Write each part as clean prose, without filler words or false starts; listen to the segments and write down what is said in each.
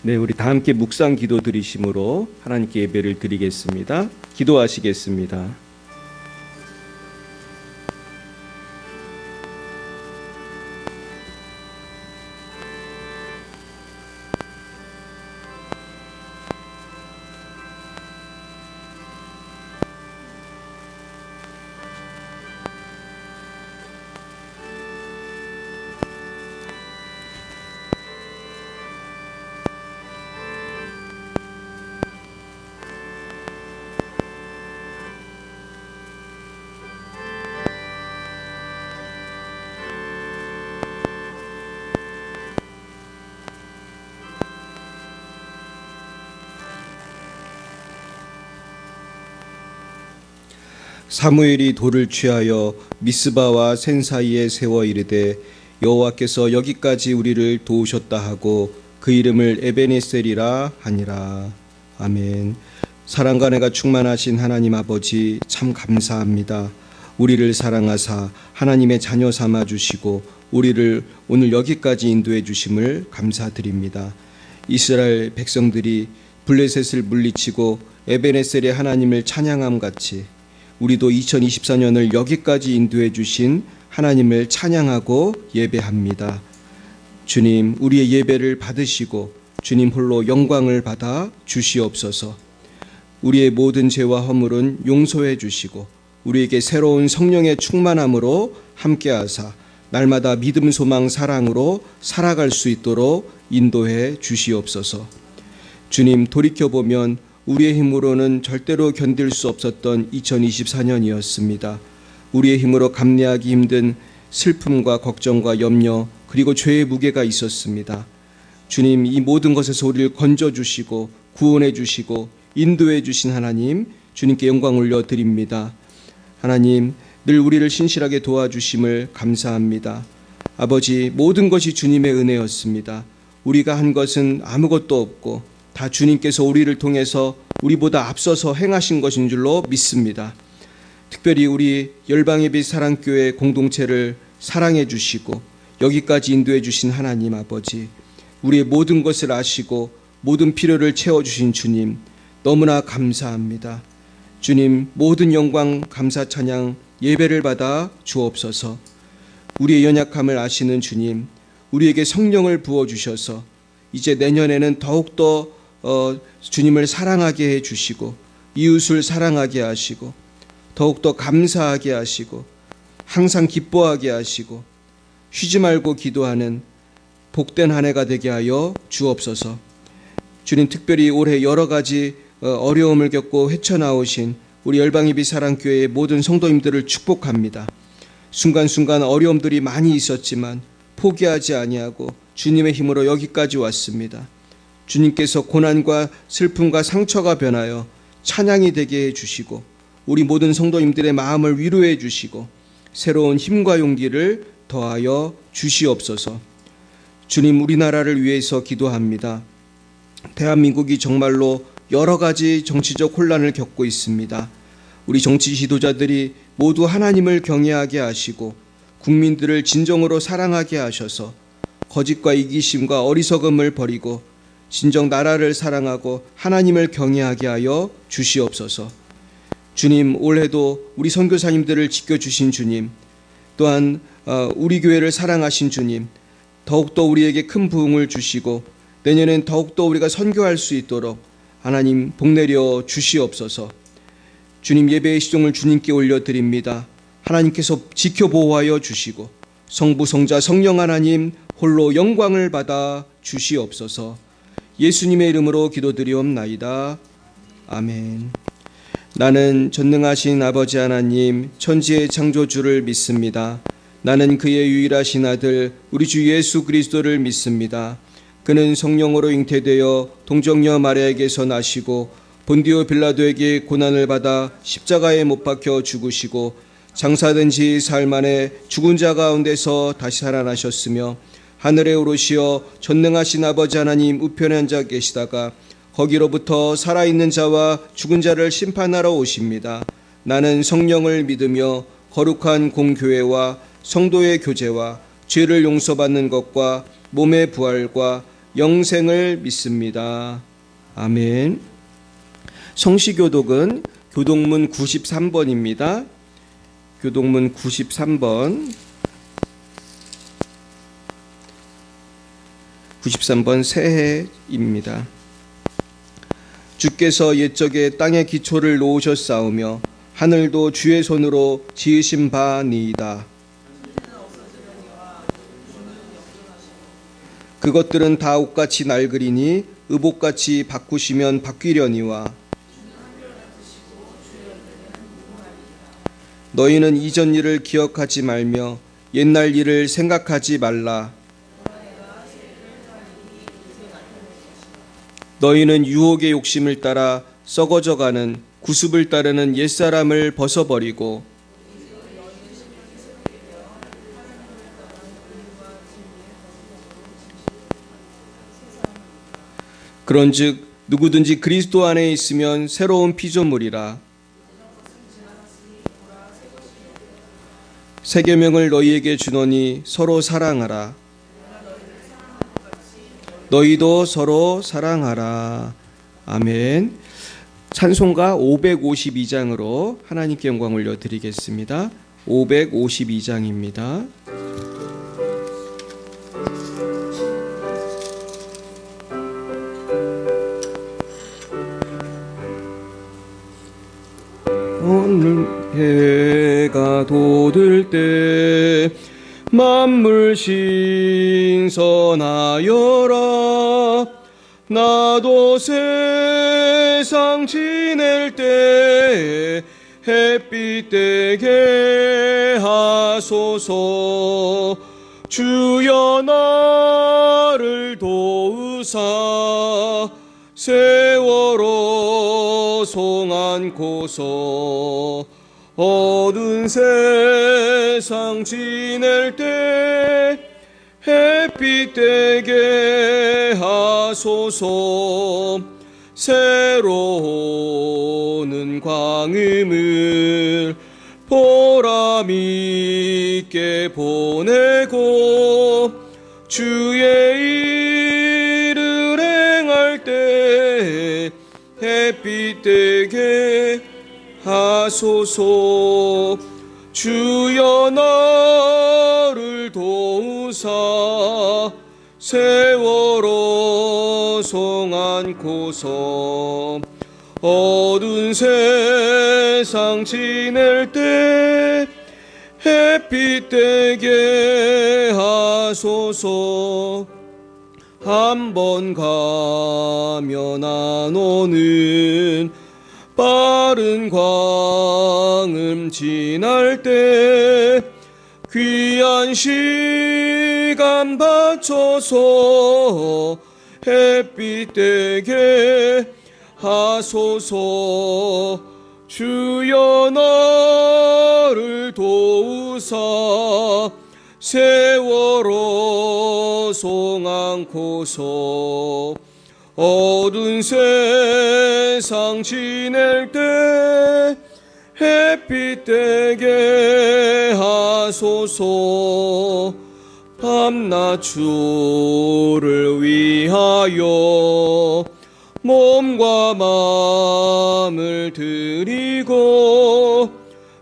네, 우리 다 함께 묵상 기도 드리심으로 하나님께 예배를 드리겠습니다. 기도하시겠습니다. 사무엘이 돌을 취하여 미스바와 센 사이에 세워 이르되 여호와께서 여기까지 우리를 도우셨다 하고 그 이름을 에베네셀이라 하니라. 아멘. 사랑과 은혜가 충만하신 하나님 아버지, 참 감사합니다. 우리를 사랑하사 하나님의 자녀 삼아 주시고 우리를 오늘 여기까지 인도해 주심을 감사드립니다. 이스라엘 백성들이 블레셋을 물리치고 에베네셀의 하나님을 찬양함 같이 우리도 2024년을 여기까지 인도해 주신 하나님을 찬양하고 예배합니다. 주님, 우리의 예배를 받으시고 주님 홀로 영광을 받아 주시옵소서. 우리의 모든 죄와 허물은 용서해 주시고 우리에게 새로운 성령의 충만함으로 함께하사 날마다 믿음, 소망, 사랑으로 살아갈 수 있도록 인도해 주시옵소서. 주님, 돌이켜보면 우리의 힘으로는 절대로 견딜 수 없었던 2024년이었습니다. 우리의 힘으로 감내하기 힘든 슬픔과 걱정과 염려 그리고 죄의 무게가 있었습니다. 주님, 이 모든 것에서 우리를 건져주시고 구원해 주시고 인도해 주신 하나님, 주님께 영광 올려드립니다. 하나님, 늘 우리를 신실하게 도와주심을 감사합니다. 아버지, 모든 것이 주님의 은혜였습니다. 우리가 한 것은 아무것도 없고 다 주님께서 우리를 통해서 우리보다 앞서서 행하신 것인 줄로 믿습니다. 특별히 우리 열방예배 사랑교회 공동체를 사랑해 주시고 여기까지 인도해 주신 하나님 아버지, 우리의 모든 것을 아시고 모든 필요를 채워주신 주님, 너무나 감사합니다. 주님, 모든 영광, 감사, 찬양, 예배를 받아 주옵소서. 우리의 연약함을 아시는 주님, 우리에게 성령을 부어주셔서 이제 내년에는 더욱더 주님을 사랑하게 해주시고 이웃을 사랑하게 하시고 더욱더 감사하게 하시고 항상 기뻐하게 하시고 쉬지 말고 기도하는 복된 한 해가 되게 하여 주옵소서. 주님, 특별히 올해 여러 가지 어려움을 겪고 헤쳐나오신 우리 열방예비 사랑교회의 모든 성도님들을 축복합니다. 순간순간 어려움들이 많이 있었지만 포기하지 아니하고 주님의 힘으로 여기까지 왔습니다. 주님께서 고난과 슬픔과 상처가 변하여 찬양이 되게 해주시고 우리 모든 성도님들의 마음을 위로해 주시고 새로운 힘과 용기를 더하여 주시옵소서. 주님, 우리나라를 위해서 기도합니다. 대한민국이 정말로 여러 가지 정치적 혼란을 겪고 있습니다. 우리 정치 지도자들이 모두 하나님을 경외하게 하시고 국민들을 진정으로 사랑하게 하셔서 거짓과 이기심과 어리석음을 버리고 진정 나라를 사랑하고 하나님을 경외하게 하여 주시옵소서. 주님, 올해도 우리 선교사님들을 지켜주신 주님, 또한 우리 교회를 사랑하신 주님, 더욱더 우리에게 큰 부흥을 주시고 내년엔 더욱더 우리가 선교할 수 있도록 하나님 복내려 주시옵소서. 주님, 예배의 시종을 주님께 올려드립니다. 하나님께서 지켜보호하여 주시고 성부, 성자, 성령 하나님 홀로 영광을 받아 주시옵소서. 예수님의 이름으로 기도드리옵나이다. 아멘. 나는 전능하신 아버지 하나님, 천지의 창조주를 믿습니다. 나는 그의 유일하신 아들 우리 주 예수 그리스도를 믿습니다. 그는 성령으로 잉태되어 동정녀 마리아에게서 나시고 본디오 빌라도에게 고난을 받아 십자가에 못 박혀 죽으시고 장사된 지 사흘 만에 죽은 자 가운데서 다시 살아나셨으며 하늘에 오르시어 전능하신 아버지 하나님 우편에 앉아 계시다가 거기로부터 살아있는 자와 죽은 자를 심판하러 오십니다. 나는 성령을 믿으며 거룩한 공교회와 성도의 교제와 죄를 용서받는 것과 몸의 부활과 영생을 믿습니다. 아멘. 성시교독은 교독문 93번입니다. 교독문 93번. 93번 새해입니다. 주께서 옛적에 땅의 기초를 놓으셨사오며 하늘도 주의 손으로 지으신 바니이다. 그것들은 다 옷같이 낡으리니 의복같이 바꾸시면 바뀌려니와 너희는 이전 일을 기억하지 말며 옛날 일을 생각하지 말라. 너희는 유혹의 욕심을 따라 썩어져가는 구습을 따르는 옛사람을 벗어버리고 그런즉 누구든지 그리스도 안에 있으면 새로운 피조물이라. 새 계명을 너희에게 주노니 서로 사랑하라. 너희도 서로 사랑하라. 아멘. 찬송가 552장으로 하나님께 영광 올려드리겠습니다. 552장입니다. 오늘 해가 돋을 때 만물 신선하여라. 나도 세상 지낼 때 햇빛 되게 하소서. 주여 나를 도우사 세월호 송안고서 어두운 세상 지낼 때 햇빛 되게 하소서. 새로 오는 광음을 보람 있게 보내고 주의 일을 행할 때 햇빛 되게 하소서. 주여 나를 도우사 세월호 송안고서 어두운 세상 지낼 때 햇빛 되게 하소서. 한 번 가면 안 오는 빠른 광음 지날 때 귀한 시간 바쳐서 햇빛 되게 하소서. 주여 나를 도우사 세월호 송안고서 어두운 세상 지낼 때 햇빛 되게 하소서. 밤낮 주를 위하여 몸과 마음을 드리고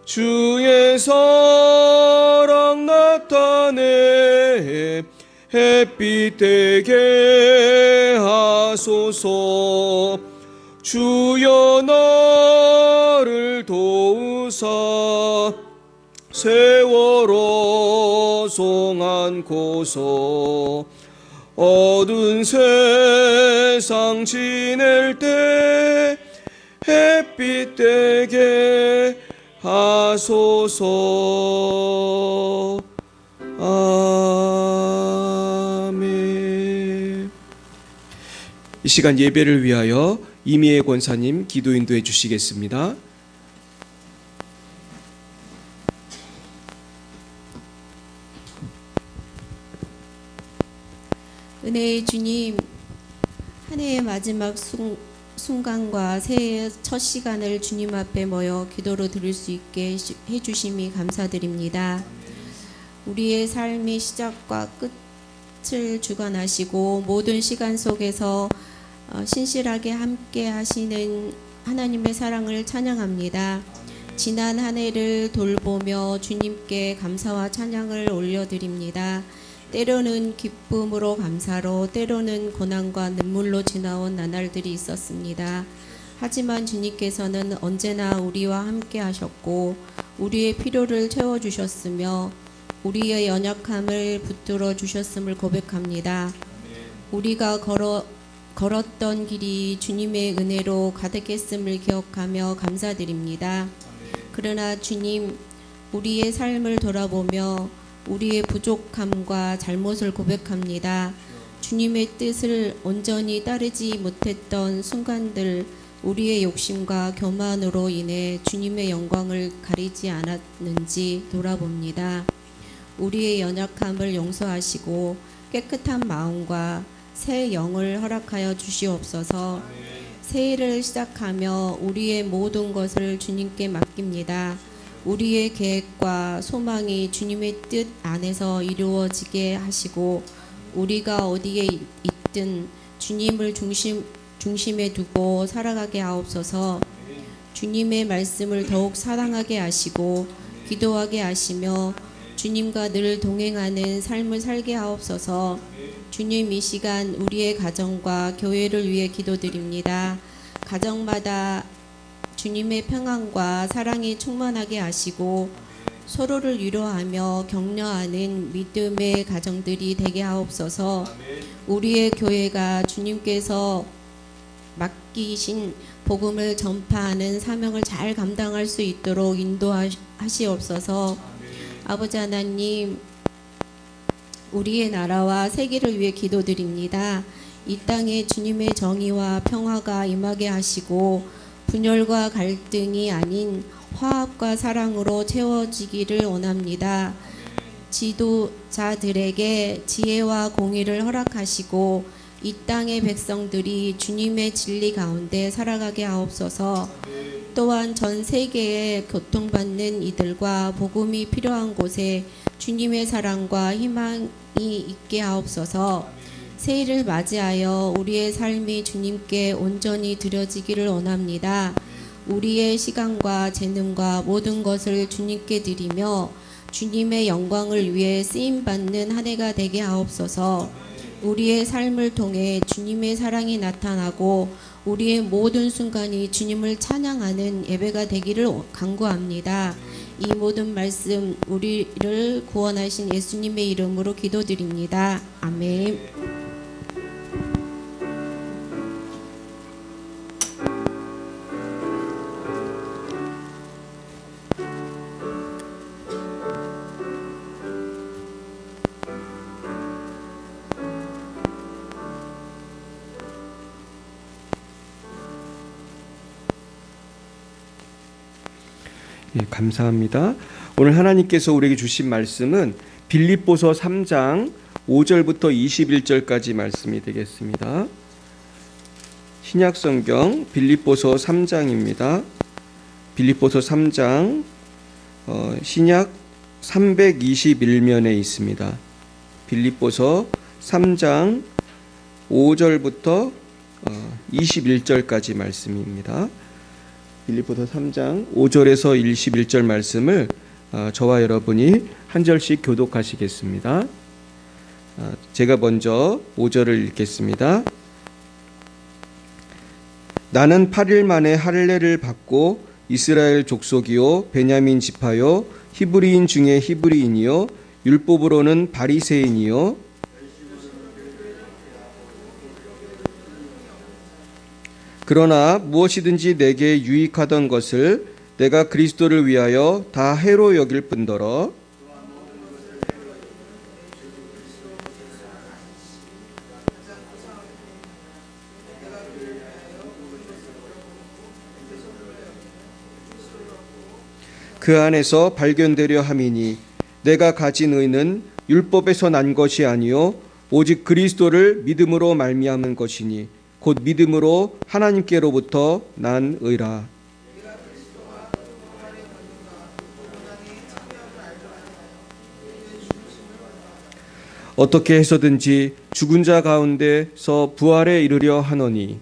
주의 사랑 나타내 햇빛 되게 하소서. 주여 나를 도우사 세월호 송안고서 어두운 세상 지낼 때 햇빛 되게 하소서. 아멘. 이 시간 예배를 위하여 이미애 권사님 기도 인도해 주시겠습니다. 은혜의 주님, 한 해의 마지막 순간과 새해의 첫 시간을 주님 앞에 모여 기도로 드릴 수 있게 해주심이 감사드립니다. 우리의 삶의 시작과 끝을 주관하시고 모든 시간 속에서 신실하게 함께 하시는 하나님의 사랑을 찬양합니다. 지난 한 해를 돌보며 주님께 감사와 찬양을 올려드립니다. 때로는 기쁨으로 감사로, 때로는 고난과 눈물로 지나온 나날들이 있었습니다. 하지만 주님께서는 언제나 우리와 함께 하셨고 우리의 필요를 채워주셨으며 우리의 연약함을 붙들어 주셨음을 고백합니다. 우리가 걸었던 길이 주님의 은혜로 가득했음을 기억하며 감사드립니다. 그러나 주님, 우리의 삶을 돌아보며 우리의 부족함과 잘못을 고백합니다. 주님의 뜻을 온전히 따르지 못했던 순간들, 우리의 욕심과 교만으로 인해 주님의 영광을 가리지 않았는지 돌아봅니다. 우리의 연약함을 용서하시고 깨끗한 마음과 새 영을 허락하여 주시옵소서. 새해를 시작하며 우리의 모든 것을 주님께 맡깁니다. 우리의 계획과 소망이 주님의 뜻 안에서 이루어지게 하시고 우리가 어디에 있든 주님을 중심에 두고 살아가게 하옵소서. 주님의 말씀을 더욱 사랑하게 하시고 기도하게 하시며 주님과 늘 동행하는 삶을 살게 하옵소서. 주님, 이 시간 우리의 가정과 교회를 위해 기도드립니다. 가정마다 주님의 평안과 사랑이 충만하게 하시고 서로를 위로하며 격려하는 믿음의 가정들이 되게 하옵소서. 우리의 교회가 주님께서 맡기신 복음을 전파하는 사명을 잘 감당할 수 있도록 인도하시옵소서. 아버지 하나님, 우리의 나라와 세계를 위해 기도드립니다. 이 땅에 주님의 정의와 평화가 임하게 하시고 분열과 갈등이 아닌 화합과 사랑으로 채워지기를 원합니다. 지도자들에게 지혜와 공의를 허락하시고 이 땅의 백성들이 주님의 진리 가운데 살아가게 하옵소서. 또한 전 세계에 고통받는 이들과 복음이 필요한 곳에 주님의 사랑과 희망이 있게 하옵소서. 새해를 맞이하여 우리의 삶이 주님께 온전히 드려지기를 원합니다. 우리의 시간과 재능과 모든 것을 주님께 드리며 주님의 영광을 위해 쓰임받는 한 해가 되게 하옵소서. 우리의 삶을 통해 주님의 사랑이 나타나고 우리의 모든 순간이 주님을 찬양하는 예배가 되기를 간구합니다. 이 모든 말씀 우리를 구원하신 예수님의 이름으로 기도드립니다. 아멘. 예, 감사합니다. 오늘 하나님께서 우리에게 주신 말씀은 빌립보서 3장 5절부터 21절까지 말씀이 되겠습니다. 신약성경 빌립보서 3장입니다. 빌립보서 3장 신약 321면에 있습니다. 빌립보서 3장 5절부터 21절까지 말씀입니다. 빌립보서 3장 5절에서 21절 말씀을 저와 여러분이 한 절씩 교독하시겠습니다. 제가 먼저 5절을 읽겠습니다. 나는 8일 만에 할례를 받고 이스라엘 족속이요 베냐민 지파요 히브리인 중에 히브리인이요 율법으로는 바리새인이요 그러나 무엇이든지 내게 유익하던 것을 내가 그리스도를 위하여 다 해로 여길 뿐더러 그 안에서 발견되려 함이니 내가 가진 의는 율법에서 난 것이 아니요 오직 그리스도를 믿음으로 말미암은 것이니 곧 믿음으로 하나님께로부터 난 의라. 어떻게 해서든지 죽은 자 가운데서 부활에 이르려 하노니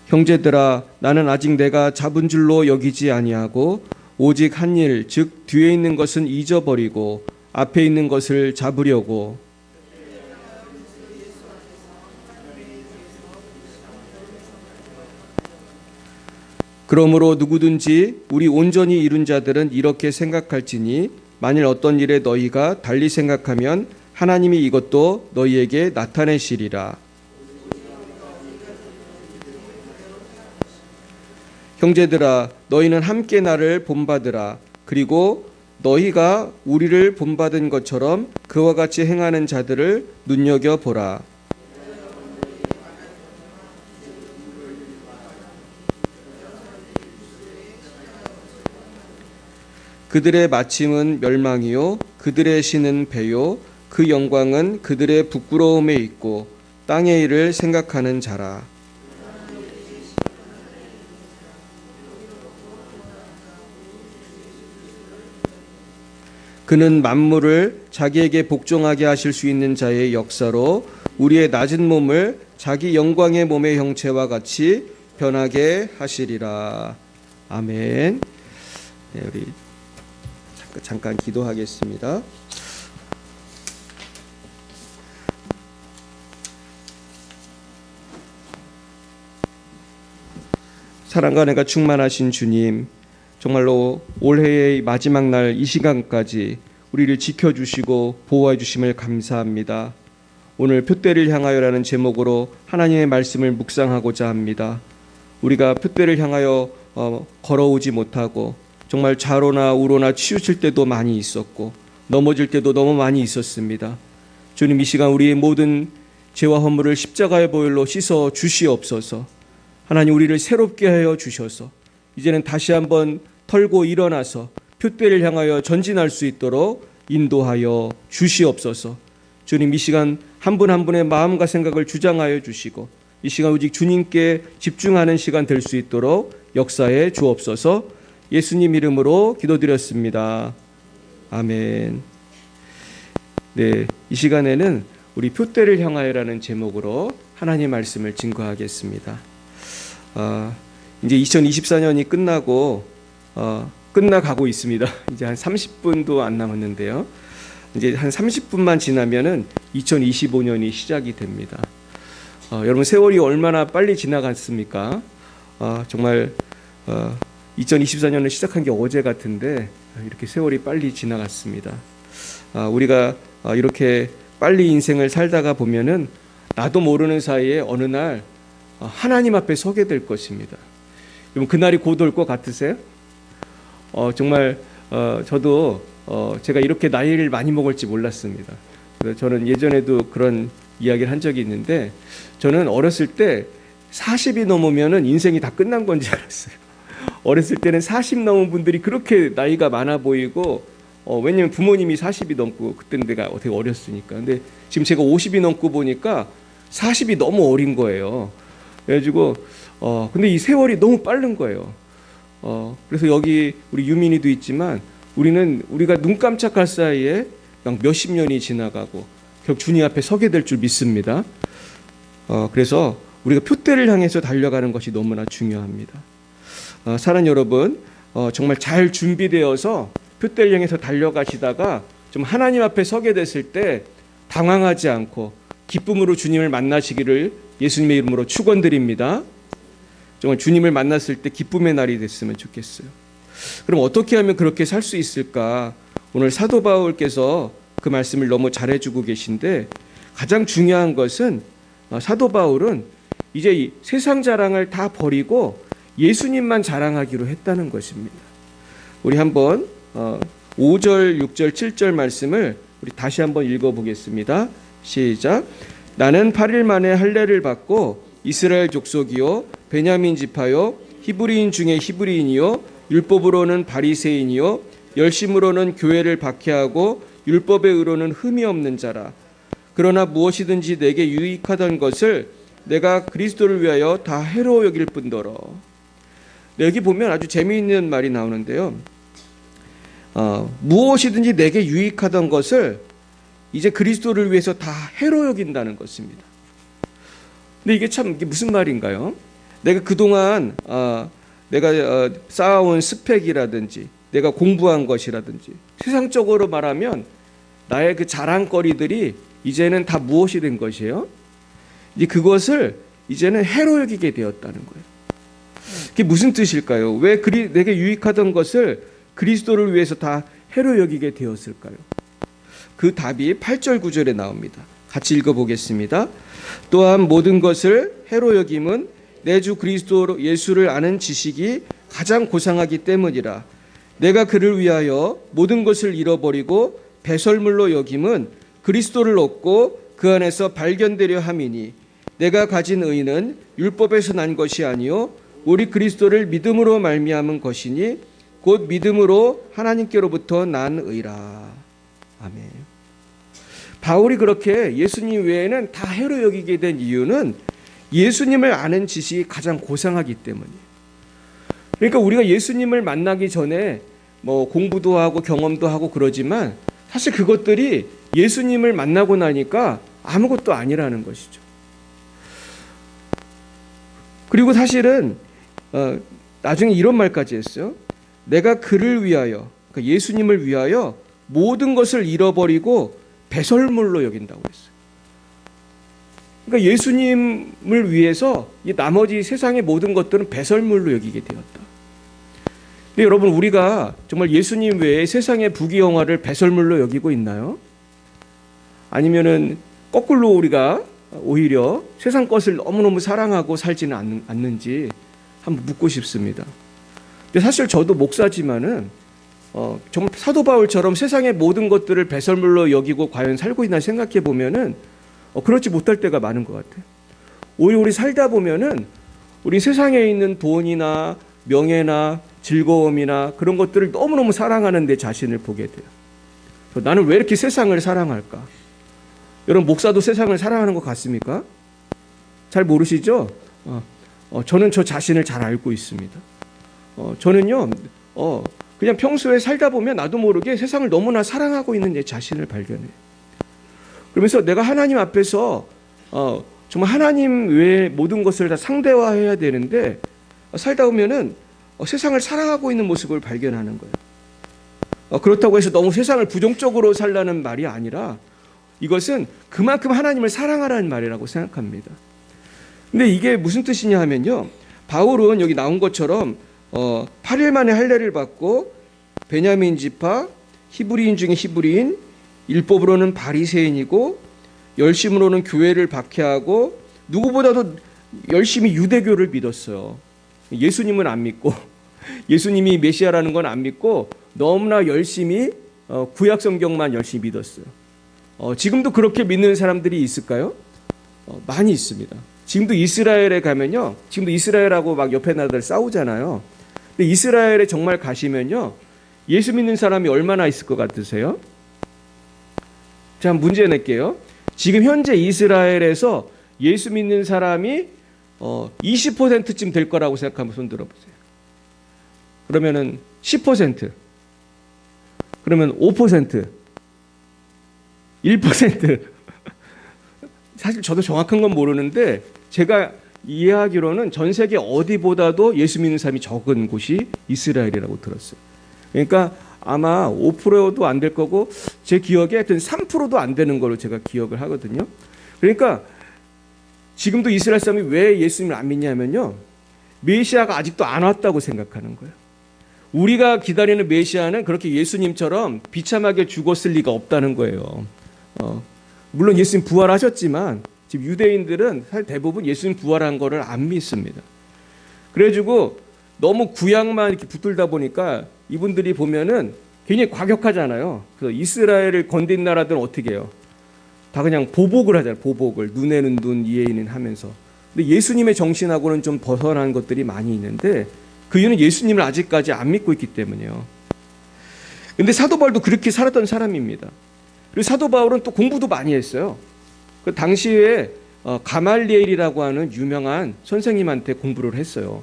형제들아 나는 아직 내가 잡은 줄로 여기지 아니하고 오직 한 일 즉 뒤에 있는 것은 잊어버리고 앞에 있는 것을 잡으려고 그러므로 누구든지 우리 온전히 이룬 자들은 이렇게 생각할지니 만일 어떤 일에 너희가 달리 생각하면 하나님이 이것도 너희에게 나타내시리라. 형제들아 너희는 함께 나를 본받으라. 그리고 너희가 우리를 본받은 것처럼 그와 같이 행하는 자들을 눈여겨보라. 그들의 마침은 멸망이요 그들의 신은 배요 그 영광은 그들의 부끄러움에 있고 땅의 일을 생각하는 자라. 그는 만물을 자기에게 복종하게 하실 수 있는 자의 역사로 우리의 낮은 몸을 자기 영광의 몸의 형체와 같이 변하게 하시리라. 아멘. 네, 우리 잠깐 기도하겠습니다. 사랑과 은혜가 충만하신 주님, 정말로 올해의 마지막 날 이 시간까지 우리를 지켜주시고 보호해 주심을 감사합니다. 오늘 표대를 향하여라는 제목으로 하나님의 말씀을 묵상하고자 합니다. 우리가 표대를 향하여 걸어오지 못하고 정말 좌로나 우로나 치우칠 때도 많이 있었고 넘어질 때도 너무 많이 있었습니다. 주님, 이 시간 우리의 모든 죄와 허물을 십자가의 보혈로 씻어 주시옵소서. 하나님, 우리를 새롭게 하여 주셔서 이제는 다시 한번 털고 일어나서 표대를 향하여 전진할 수 있도록 인도하여 주시옵소서. 주님, 이 시간 한 분 한 분의 마음과 생각을 주장하여 주시고 이 시간 오직 주님께 집중하는 시간 될 수 있도록 역사해 주옵소서. 예수님 이름으로 기도드렸습니다. 아멘. 네, 이 시간에는 우리 표대를 향하여라는 제목으로 하나님의 말씀을 증거하겠습니다. 이제 2024년이 끝나가고 있습니다. 이제 한 30분도 안 남았는데요. 이제 한 30분만 지나면은 2025년이 시작이 됩니다. 여러분, 세월이 얼마나 빨리 지나갔습니까? 정말 2024년을 시작한 게 어제 같은데 이렇게 세월이 빨리 지나갔습니다. 우리가 이렇게 빨리 인생을 살다가 보면은 나도 모르는 사이에 어느 날 하나님 앞에 서게 될 것입니다. 여러분, 그날이 곧 올 것 같으세요? 정말 저도 제가 이렇게 나이를 많이 먹을지 몰랐습니다. 저는 예전에도 그런 이야기를 한 적이 있는데 저는 어렸을 때 40이 넘으면은 인생이 다 끝난 건지 알았어요. 어렸을 때는 40 넘은 분들이 그렇게 나이가 많아 보이고 왜냐면 부모님이 40이 넘고 그때는 내가 되게 어렸으니까. 근데 지금 제가 50이 넘고 보니까 40이 너무 어린 거예요. 그래가지고 근데 이 세월이 너무 빠른 거예요. 그래서 여기 우리 유민이도 있지만 우리가 눈 깜짝할 사이에 그냥 몇십 년이 지나가고 결국 주님 앞에 서게 될 줄 믿습니다. 그래서 우리가 표대를 향해서 달려가는 것이 너무나 중요합니다. 사랑하는 여러분, 정말 잘 준비되어서 표대를 향해서 달려가시다가 좀 하나님 앞에 서게 됐을 때 당황하지 않고 기쁨으로 주님을 만나시기를 예수님의 이름으로 축원드립니다. 정말 주님을 만났을 때 기쁨의 날이 됐으면 좋겠어요. 그럼 어떻게 하면 그렇게 살 수 있을까? 오늘 사도 바울께서 그 말씀을 너무 잘해주고 계신데 가장 중요한 것은 사도 바울은 이제 이 세상 자랑을 다 버리고 예수님만 자랑하기로 했다는 것입니다. 우리 한번 5절, 6절, 7절 말씀을 우리 다시 한번 읽어보겠습니다. 시작. 나는 8일 만에 할례를 받고 이스라엘 족속이요 베냐민 지파요 히브리인 중에 히브리인이요 율법으로는 바리새인이요 열심으로는 교회를 박해하고 율법의 의로는 흠이 없는 자라. 그러나 무엇이든지 내게 유익하던 것을 내가 그리스도를 위하여 다 해로 여길 뿐더러. 여기 보면 아주 재미있는 말이 나오는데요. 무엇이든지 내게 유익하던 것을 이제 그리스도를 위해서 다 해로 여긴다는 것입니다. 근데 이게 무슨 말인가요? 내가 그동안 내가 쌓아온 스펙이라든지 내가 공부한 것이라든지 세상적으로 말하면 나의 그 자랑거리들이 이제는 다 무엇이 된 것이에요? 이제 그것을 이제는 해로 여기게 되었다는 거예요. 그게 무슨 뜻일까요? 왜 내게 유익하던 것을 그리스도를 위해서 다 해로 여기게 되었을까요? 그 답이 8절 9절에 나옵니다. 같이 읽어보겠습니다. 또한 모든 것을 해로 여김은 내 주 그리스도 예수를 아는 지식이 가장 고상하기 때문이라. 내가 그를 위하여 모든 것을 잃어버리고 배설물로 여김은 그리스도를 얻고 그 안에서 발견되려 함이니 내가 가진 의는 율법에서 난 것이 아니요 오직 그리스도를 믿음으로 말미암은 것이니 곧 믿음으로 하나님께로부터 난 의라. 아멘. 바울이 그렇게 예수님 외에는 다 해로 여기게 된 이유는 예수님을 아는 지식이 가장 고상하기 때문이에요. 그러니까 우리가 예수님을 만나기 전에 뭐 공부도 하고 경험도 하고 그러지만 사실 그것들이 예수님을 만나고 나니까 아무것도 아니라는 것이죠. 그리고 사실은 나중에 이런 말까지 했어요. 내가 그를 위하여, 그러니까 예수님을 위하여 모든 것을 잃어버리고 배설물로 여긴다고 했어요. 그러니까 예수님을 위해서 이 나머지 세상의 모든 것들은 배설물로 여기게 되었다. 근데 여러분, 우리가 정말 예수님 외에 세상의 부귀영화를 배설물로 여기고 있나요? 아니면은 거꾸로 우리가 오히려 세상 것을 너무너무 사랑하고 살지는 않는지 한번 묻고 싶습니다. 근데 사실 저도 목사지만은 정말 사도 바울처럼 세상의 모든 것들을 배설물로 여기고 과연 살고 있나 생각해 보면은 그렇지 못할 때가 많은 것 같아요. 오히려 우리 살다 보면은 우리 세상에 있는 돈이나 명예나 즐거움이나 그런 것들을 너무너무 사랑하는 내 자신을 보게 돼요. 나는 왜 이렇게 세상을 사랑할까? 여러분, 목사도 세상을 사랑하는 것 같습니까? 잘 모르시죠? 저는 저 자신을 잘 알고 있습니다. 저는요, 그냥 평소에 살다 보면 나도 모르게 세상을 너무나 사랑하고 있는 내 자신을 발견해요. 그러면서 내가 하나님 앞에서 정말 하나님 외의 모든 것을 다 상대화해야 되는데 살다 보면은 세상을 사랑하고 있는 모습을 발견하는 거예요. 그렇다고 해서 너무 세상을 부정적으로 살라는 말이 아니라 이것은 그만큼 하나님을 사랑하라는 말이라고 생각합니다. 근데 이게 무슨 뜻이냐 하면요, 바울은 여기 나온 것처럼 8일 만에 할례를 받고 베냐민 지파, 히브리인 중에 히브리인, 율법으로는 바리새인이고 열심으로는 교회를 박해하고 누구보다도 열심히 유대교를 믿었어요. 예수님은 안 믿고 예수님이 메시아라는 건 안 믿고 너무나 열심히 구약 성경만 열심히 믿었어요. 지금도 그렇게 믿는 사람들이 있을까요? 많이 있습니다. 지금도 이스라엘에 가면요, 지금도 이스라엘하고 막 옆에 나라들 싸우잖아요. 근데 이스라엘에 정말 가시면요, 예수 믿는 사람이 얼마나 있을 것 같으세요? 자, 문제 낼게요. 지금 현재 이스라엘에서 예수 믿는 사람이 20%쯤 될 거라고 생각하면 손 들어보세요. 그러면은 10%, 그러면 5%, 1%. 사실 저도 정확한 건 모르는데 제가 이해하기로는 전 세계 어디보다도 예수 믿는 사람이 적은 곳이 이스라엘이라고 들었어요. 그러니까 아마 5%도 안 될 거고 제 기억에 하여튼 3%도 안 되는 걸로 제가 기억을 하거든요. 그러니까 지금도 이스라엘 사람이 왜 예수님을 안 믿냐면요, 메시아가 아직도 안 왔다고 생각하는 거예요. 우리가 기다리는 메시아는 그렇게 예수님처럼 비참하게 죽었을 리가 없다는 거예요. 물론 예수님 부활하셨지만 지금 유대인들은 사실 대부분 예수님 부활한 거를 안 믿습니다. 그래가지고 너무 구약만 이렇게 붙들다 보니까 이분들이 보면은 굉장히 과격하잖아요. 그래서 이스라엘을 건든 나라들은 어떻게 해요? 다 그냥 보복을 하잖아요. 보복을. 눈에는 눈, 이에는 하면서. 근데 예수님의 정신하고는 좀 벗어난 것들이 많이 있는데 그 이유는 예수님을 아직까지 안 믿고 있기 때문이에요. 근데 사도 바울도 그렇게 살았던 사람입니다. 그리고 사도 바울은 또 공부도 많이 했어요. 그 당시에 가말리엘이라고 하는 유명한 선생님한테 공부를 했어요.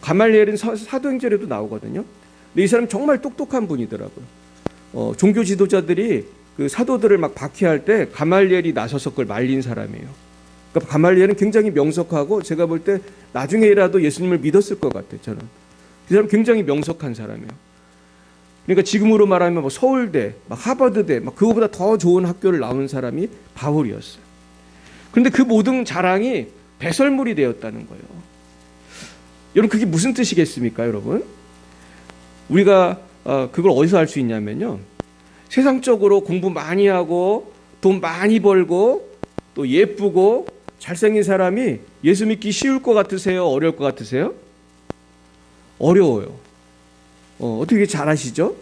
가말리엘은 사도행전에도 나오거든요. 근데 이 사람 정말 똑똑한 분이더라고요. 종교 지도자들이 그 사도들을 막 박해할 때 가말리엘이 나서서 그걸 말린 사람이에요. 그러니까 가말리엘은 굉장히 명석하고 제가 볼 때 나중에라도 예수님을 믿었을 것 같아요. 저는 이 사람 굉장히 명석한 사람이에요. 그러니까 지금으로 말하면 뭐 서울대, 막 하버드대, 막 그거보다 더 좋은 학교를 나온 사람이 바울이었어요. 그런데 그 모든 자랑이 배설물이 되었다는 거예요. 여러분 그게 무슨 뜻이겠습니까, 여러분? 우리가 그걸 어디서 알 수 있냐면요. 세상적으로 공부 많이 하고 돈 많이 벌고 또 예쁘고 잘생긴 사람이 예수 믿기 쉬울 것 같으세요? 어려울 것 같으세요? 어려워요. 어떻게 잘 아시죠?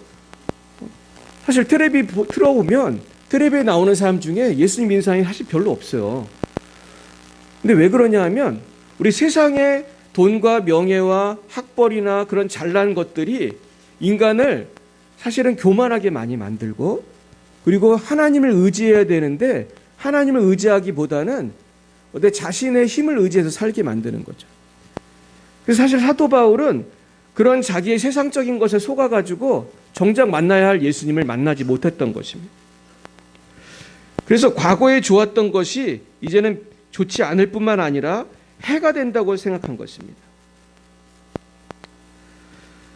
사실 텔레비 틀어보면 텔레비에 나오는 사람 중에 예수님 믿는 사람이 사실 별로 없어요. 근데 왜 그러냐 하면 우리 세상의 돈과 명예와 학벌이나 그런 잘난 것들이 인간을 사실은 교만하게 많이 만들고 그리고 하나님을 의지해야 되는데 하나님을 의지하기보다는 내 자신의 힘을 의지해서 살게 만드는 거죠. 그래서 사실 사도 바울은 그런 자기의 세상적인 것에 속아가지고 정작 만나야 할 예수님을 만나지 못했던 것입니다. 그래서 과거에 좋았던 것이 이제는 좋지 않을 뿐만 아니라 해가 된다고 생각한 것입니다.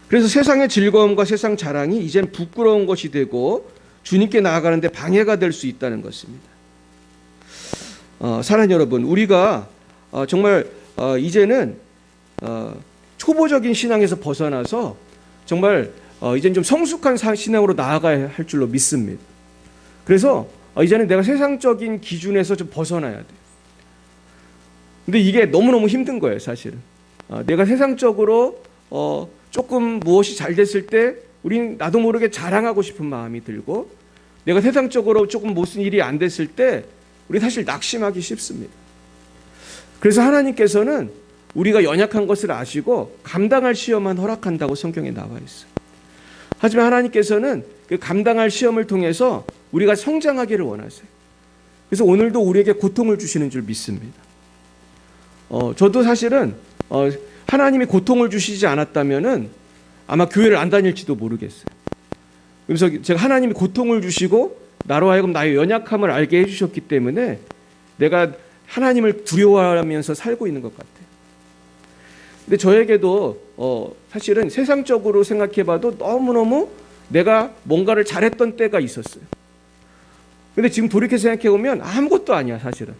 그래서 세상의 즐거움과 세상 자랑이 이젠 부끄러운 것이 되고 주님께 나아가는데 방해가 될 수 있다는 것입니다. 사랑하는 여러분, 우리가 정말 이제는 초보적인 신앙에서 벗어나서 정말 이제는 좀 성숙한 신앙으로 나아가야 할 줄로 믿습니다. 그래서 이제는 내가 세상적인 기준에서 좀 벗어나야 돼요. 근데 이게 너무너무 힘든 거예요, 사실은. 내가 세상적으로 조금 무엇이 잘 됐을 때 우린 나도 모르게 자랑하고 싶은 마음이 들고 내가 세상적으로 조금 무슨 일이 안 됐을 때 우리 사실 낙심하기 쉽습니다. 그래서 하나님께서는 우리가 연약한 것을 아시고 감당할 시험만 허락한다고 성경에 나와 있어요. 하지만 하나님께서는 그 감당할 시험을 통해서 우리가 성장하기를 원하세요. 그래서 오늘도 우리에게 고통을 주시는 줄 믿습니다. 저도 사실은 하나님이 고통을 주시지 않았다면은 아마 교회를 안 다닐지도 모르겠어요. 그래서 제가 하나님이 고통을 주시고 나로 하여금 나의 연약함을 알게 해주셨기 때문에 내가 하나님을 두려워하면서 살고 있는 것 같아요. 근데 저에게도 사실은 세상적으로 생각해봐도 너무너무 내가 뭔가를 잘했던 때가 있었어요. 근데 지금 돌이켜 생각해보면 아무것도 아니야, 사실은.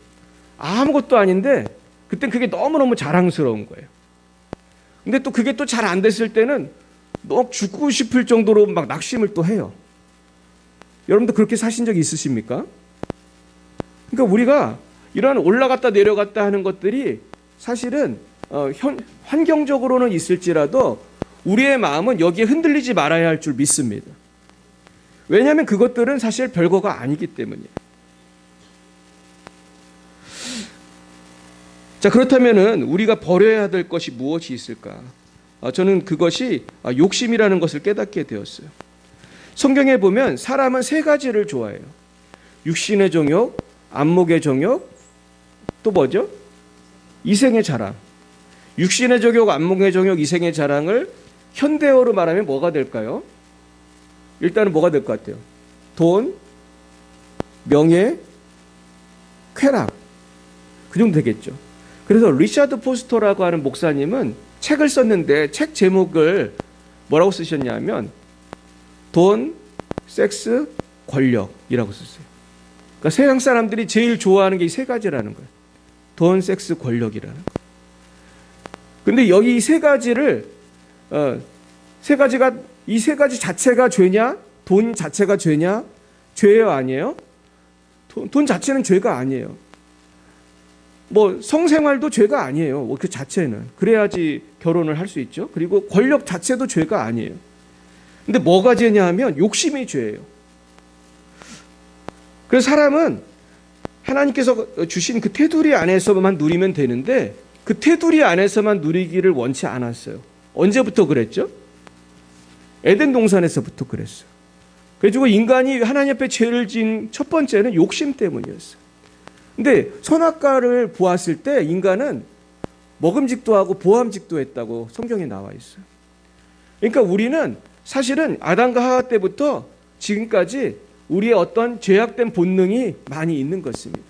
아무것도 아닌데 그땐 그게 너무너무 자랑스러운 거예요. 근데 또 그게 또 잘 안 됐을 때는 너 죽고 싶을 정도로 막 낙심을 또 해요. 여러분도 그렇게 사신 적이 있으십니까? 그러니까 우리가 이런 올라갔다 내려갔다 하는 것들이 사실은 환경적으로는 있을지라도 우리의 마음은 여기에 흔들리지 말아야 할 줄 믿습니다. 왜냐하면 그것들은 사실 별거가 아니기 때문이에요. 자, 그렇다면은 우리가 버려야 될 것이 무엇이 있을까? 저는 그것이 욕심이라는 것을 깨닫게 되었어요. 성경에 보면 사람은 세 가지를 좋아해요. 육신의 정욕, 안목의 정욕, 또 뭐죠? 이생의 자랑. 육신의 정욕, 안목의 정욕, 이생의 자랑을 현대어로 말하면 뭐가 될까요? 일단은 뭐가 될 것 같아요? 돈, 명예, 쾌락. 그 정도 되겠죠. 그래서 리차드 포스터라고 하는 목사님은 책을 썼는데 책 제목을 뭐라고 쓰셨냐면 돈, 섹스, 권력이라고 썼어요. 그러니까 세상 사람들이 제일 좋아하는 게 이 세 가지라는 거예요. 돈, 섹스, 권력이라는 거예요. 근데 여기 이 세 가지를 이 세 가지 자체가 죄냐? 돈 자체가 죄냐? 죄예요, 아니에요? 돈 자체는 죄가 아니에요. 뭐 성생활도 죄가 아니에요. 그 자체는. 그래야지 결혼을 할 수 있죠. 그리고 권력 자체도 죄가 아니에요. 근데 뭐가 죄냐 하면 욕심이 죄예요. 그래서 사람은 하나님께서 주신 그 테두리 안에서만 누리면 되는데 그 테두리 안에서만 누리기를 원치 않았어요. 언제부터 그랬죠? 에덴 동산에서부터 그랬어요. 그래가지고 인간이 하나님 앞에 죄를 지은 첫 번째는 욕심 때문이었어요. 근데 선악과를 보았을 때 인간은 먹음직도 하고 보암직도 했다고 성경에 나와 있어요. 그러니까 우리는 사실은 아담과 하와 때부터 지금까지 우리의 어떤 죄악된 본능이 많이 있는 것입니다.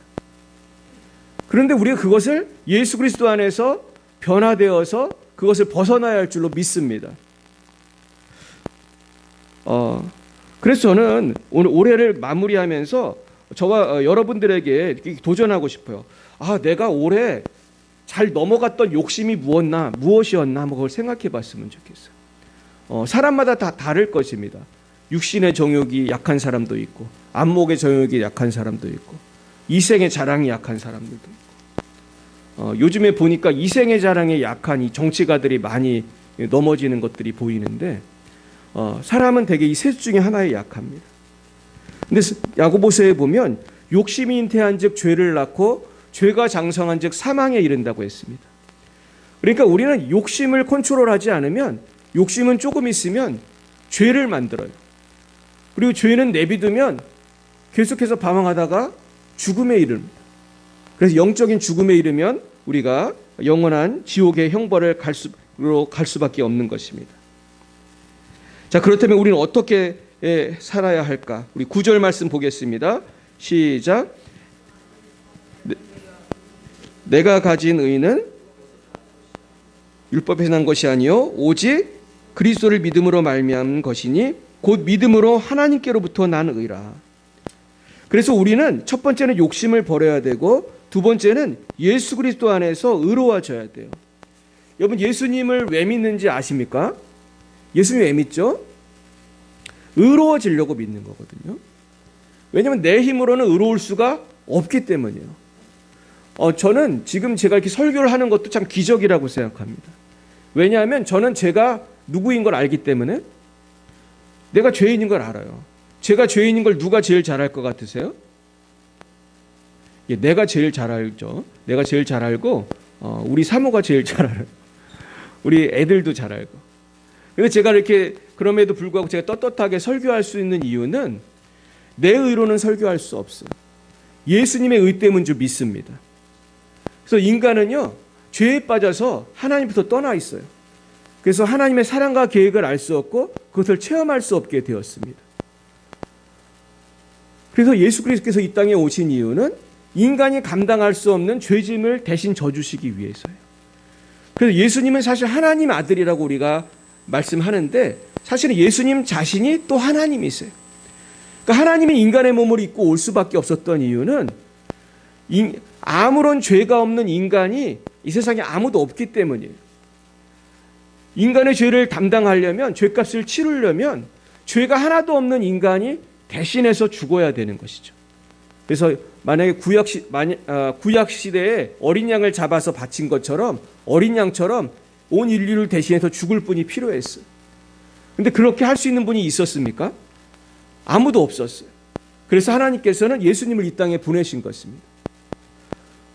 그런데 우리가 그것을 예수 그리스도 안에서 변화되어서 그것을 벗어나야 할 줄로 믿습니다. 그래서 저는 오늘 올해를 마무리하면서 저와 여러분들에게 도전하고 싶어요. 내가 올해 잘 넘어갔던 욕심이 무엇이었나 한번 그걸 생각해 봤으면 좋겠어요. 사람마다 다 다를 것입니다. 육신의 정욕이 약한 사람도 있고, 안목의 정욕이 약한 사람도 있고, 이생의 자랑이 약한 사람들도 있고, 요즘에 보니까 이생의 자랑에 약한 이 정치가들이 많이 넘어지는 것들이 보이는데, 사람은 대개 이 셋 중에 하나에 약합니다. 근데 야고보서에 보면 욕심이 잉태한즉 죄를 낳고 죄가 장성한즉 사망에 이른다고 했습니다. 그러니까 우리는 욕심을 컨트롤하지 않으면, 욕심은 조금 있으면 죄를 만들어요. 그리고 죄는 내비두면 계속해서 방황하다가 죽음에 이릅니다. 그래서 영적인 죽음에 이르면 우리가 영원한 지옥의 형벌을 갈 수밖에 없는 것입니다. 자, 그렇다면 우리는 어떻게 살아야 할까? 우리 9절 말씀 보겠습니다. 시작. 내가 가진 의는 율법에서 난 것이 아니요 오직 그리스도를 믿음으로 말미암은 것이니 곧 믿음으로 하나님께로부터 난 의라. 그래서 우리는 첫 번째는 욕심을 버려야 되고, 두 번째는 예수 그리스도 안에서 의로워져야 돼요. 여러분, 예수님을 왜 믿는지 아십니까? 예수님 왜 믿죠? 의로워지려고 믿는 거거든요. 왜냐하면 내 힘으로는 의로울 수가 없기 때문이에요. 저는 지금 제가 이렇게 설교를 하는 것도 참 기적이라고 생각합니다. 왜냐하면 저는 제가 누구인 걸 알기 때문에, 내가 죄인인 걸 알아요. 제가 죄인인 걸 누가 제일 잘 알 것 같으세요? 내가 제일 잘 알죠. 내가 제일 잘 알고, 우리 사모가 제일 잘 알아요. 우리 애들도 잘 알고. 근데 제가 이렇게 그럼에도 불구하고 제가 떳떳하게 설교할 수 있는 이유는 내 의로는 설교할 수 없어요. 예수님의 의 때문인 줄 믿습니다. 그래서 인간은요, 죄에 빠져서 하나님부터 떠나 있어요. 그래서 하나님의 사랑과 계획을 알 수 없고 그것을 체험할 수 없게 되었습니다. 그래서 예수 그리스도께서 이 땅에 오신 이유는 인간이 감당할 수 없는 죄짐을 대신 져주시기 위해서예요. 그래서 예수님은 사실 하나님 아들이라고 우리가 말씀하는데, 사실은 예수님 자신이 또 하나님이세요. 그러니까 하나님이 인간의 몸을 입고 올 수밖에 없었던 이유는 아무런 죄가 없는 인간이 이 세상에 아무도 없기 때문이에요. 인간의 죄를 담당하려면, 죄값을 치르려면 죄가 하나도 없는 인간이 대신해서 죽어야 되는 것이죠. 그래서 만약에 구약 시대에 어린 양을 잡아서 바친 것처럼, 어린 양처럼 온 인류를 대신해서 죽을 분이 필요했어요. 근데 그렇게 할 수 있는 분이 있었습니까? 아무도 없었어요. 그래서 하나님께서는 예수님을 이 땅에 보내신 것입니다.